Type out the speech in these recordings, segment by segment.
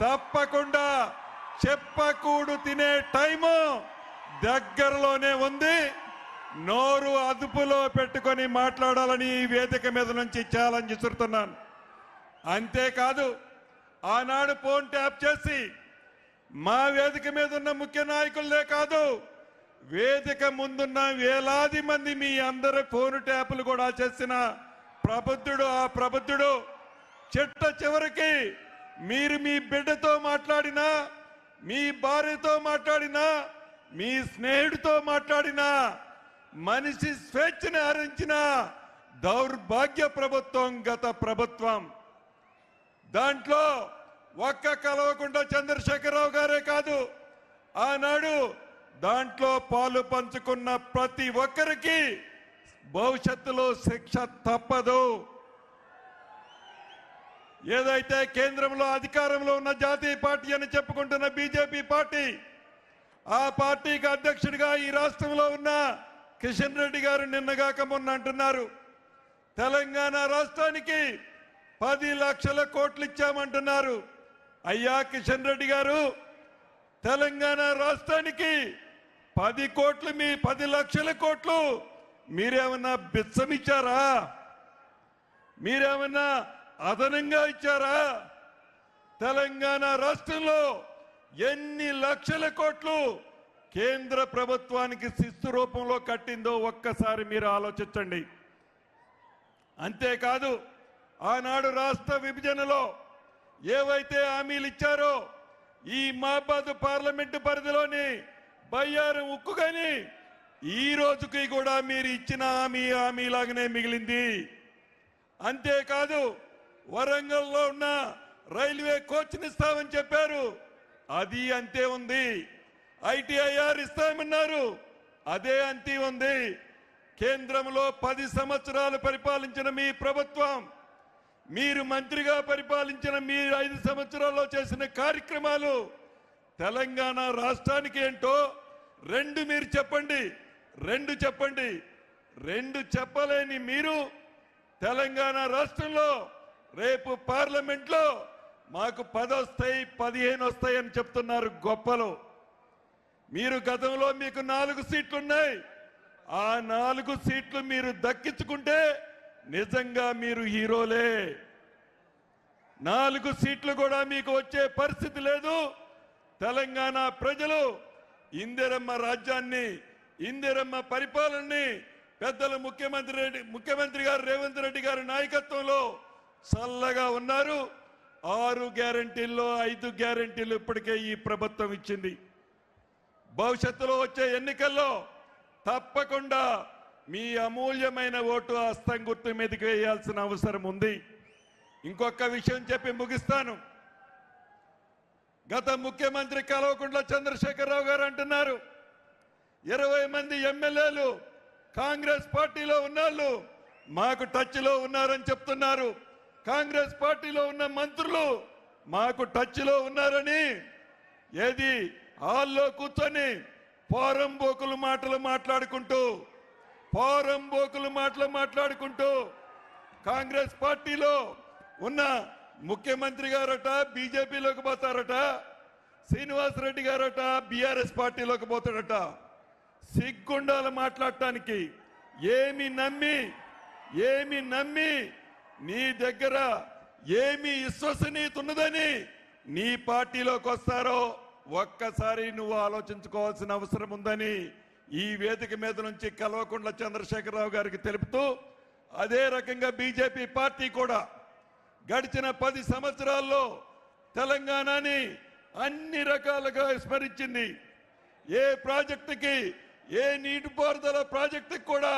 తప్పకుండా చెప్పకూడు తినే టైము దగ్గరలోనే ఉంది. నోరు అదుపులో పెట్టుకొని మాట్లాడాలని ఈ వేదిక మీద నుంచి ఛాలెంజ్ ఇస్తున్నాను. అంతేకాదు, ఆనాడు ఫోన్ ట్యాప్ చేసి మా వేదిక మీద ఉన్న ముఖ్య నాయకులే కాదు, వేదిక ముందున్న వేలాది మంది మీ అందరి ఫోన్ ట్యాపులు కూడా చేసిన ప్రబుద్ధుడు. ఆ ప్రబుద్ధుడు చిట్ట చివరికి మీరు మీ బిడ్డతో మాట్లాడినా, మీ భార్యతో మాట్లాడినా, మీ స్నేహితుడితో మాట్లాడినా మనిషి స్వేచ్ఛను హరించిన దౌర్భాగ్య ప్రభుత్వం గత ప్రభుత్వం. దాంట్లో ఒక్క కల్వకుంట్ల చంద్రశేఖరరావు గారే కాదు, ఆనాడు దాంట్లో పాలు పంచుకున్న ప్రతి ఒక్కరికి భవిష్యత్తులో శిక్ష తప్పదు. ఏదైతే కేంద్రంలో అధికారంలో ఉన్న జాతీయ పార్టీ అని చెప్పుకుంటున్న బీజేపీ పార్టీ, ఆ పార్టీకి అధ్యక్షుడిగా ఈ రాష్ట్రంలో ఉన్న కిషన్ రెడ్డి గారు నిన్నగాక మొన్న అంటున్నారు, తెలంగాణ రాష్ట్రానికి 10 లక్షల కోట్లు ఇచ్చామంటున్నారు. అయ్యా కిషన్ రెడ్డి గారు, తెలంగాణ రాష్ట్రానికి 10 కోట్లు, మీ 10 లక్షల కోట్లు మీరేమన్నా బిచ్చమిచ్చారా? మీరేమన్నా అదనంగా ఇచ్చారా? తెలంగాణ రాష్ట్రంలో ఎన్ని లక్షల కోట్లు కేంద్ర ప్రభుత్వానికి శిస్తు రూపంలో కట్టిందో ఒక్కసారి మీరు ఆలోచించండి. అంతేకాదు, ఆనాడు రాష్ట్ర విభజనలో ఏవైతే హామీలు ఇచ్చారో ఈ మహబాద్ పార్లమెంటు పరిధిలోని బయ్యారం ఉక్కు కానీ ఈ రోజుకి కూడా మీరు ఇచ్చిన హామీలాగానే మిగిలింది. అంతేకాదు, వరంగల్లో ఉన్న రైల్వే కోచ్ని ఇస్తామని చెప్పారు, అది అంతే ఉంది. ITIR ఇస్తామన్నారు, అదే అంతే ఉంది. కేంద్రంలో 10 సంవత్సరాలు పరిపాలించిన మీ ప్రభుత్వం, మీరు మంత్రిగా పరిపాలించిన మీ 5 సంవత్సరాల్లో చేసిన కార్యక్రమాలు తెలంగాణ రాష్ట్రానికి ఏంటో మీరు చెప్పండి. 2 చెప్పండి. 2 చెప్పలేని మీరు తెలంగాణ రాష్ట్రంలో రేపు పార్లమెంట్లో మాకు 10 వస్తాయి, 15 వస్తాయి అని చెప్తున్నారు గొప్పలు. మీరు గతంలో మీకు 4 సీట్లున్నాయి. ఆ 4 సీట్లు మీరు దక్కించుకుంటే నిజంగా మీరు హీరోలే. 4 సీట్లు కూడా మీకు వచ్చే పరిస్థితి లేదు. తెలంగాణ ప్రజలు ఇందిరమ్మ రాజ్యాన్ని, ఇందిరమ్మ పరిపాలనని పెద్దల ముఖ్యమంత్రి గారు రేవంత్ రెడ్డి గారి నాయకత్వంలో చల్లగా ఉన్నారు. 6 గ్యారెంటీల్లో 5 గ్యారెంటీలు ఇప్పటికే ఈ ప్రభుత్వం ఇచ్చింది. భవిష్యత్తులో వచ్చే ఎన్నికల్లో తప్పకుండా మీ అమూల్యమైన ఓటు హస్తం గుర్తు మీదకి వేయాల్సిన అవసరం ఉంది. ఇంకొక విషయం చెప్పి ముగిస్తాను. గత ముఖ్యమంత్రి కల్వకుంట్ల చంద్రశేఖరరావు గారు అంటున్నారు, 20 మంది ఎమ్మెల్యేలు కాంగ్రెస్ పార్టీలో ఉన్నాళ్ళు మాకు టచ్లో ఉన్నారని చెప్తున్నారు. కాంగ్రెస్ పార్టీలో ఉన్న మంత్రులు మాకు టచ్లో ఉన్నారని ఏది హాల్లో కూర్చొని పోరంబోకులు మాటలు మాట్లాడుకుంటూ కాంగ్రెస్ పార్టీలో ఉన్న ముఖ్యమంత్రి గారట బీజేపీలోకి పోతారట, శ్రీనివాసరెడ్డి గారట బీఆర్ఎస్ పార్టీలోకి పోతాడట. సిగ్గుండాలు మాట్లాడటానికి. ఏమి నమ్మి నీ దగ్గర ఏమి విశ్వసనీయత ఉన్నదని నీ పార్టీలోకి వస్తారో ఒక్కసారి నువ్వు ఆలోచించుకోవాల్సిన అవసరం ఉందని ఈ వేదిక మీద నుంచి కల్వకుంట్ల చంద్రశేఖరరావు గారికి తెలుపుతూ, అదే రకంగా బీజేపీ పార్టీ కూడా గడిచిన 10 సంవత్సరాల్లో తెలంగాణని అన్ని రకాలుగా విస్మరించింది. ఏ ప్రాజెక్టుకి, ఏ నీటిపారుదల ప్రాజెక్టుకి కూడా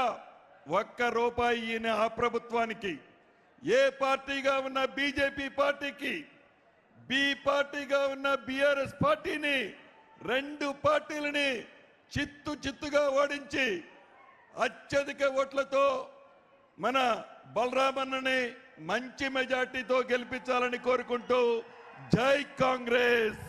₹1 ఈయన ఆ ప్రభుత్వానికి, ఏ పార్టీగా ఉన్న బీజేపీ పార్టీకి, బి పార్టీగా ఉన్న బీఆర్ఎస్ పార్టీని, 2 పార్టీలని చిత్తుగా ఓడించి అత్యధిక ఓట్లతో మన బలరామన్నని మంచి మెజార్టీతో గెలిపించాలని కోరుకుంటూ జై కాంగ్రెస్.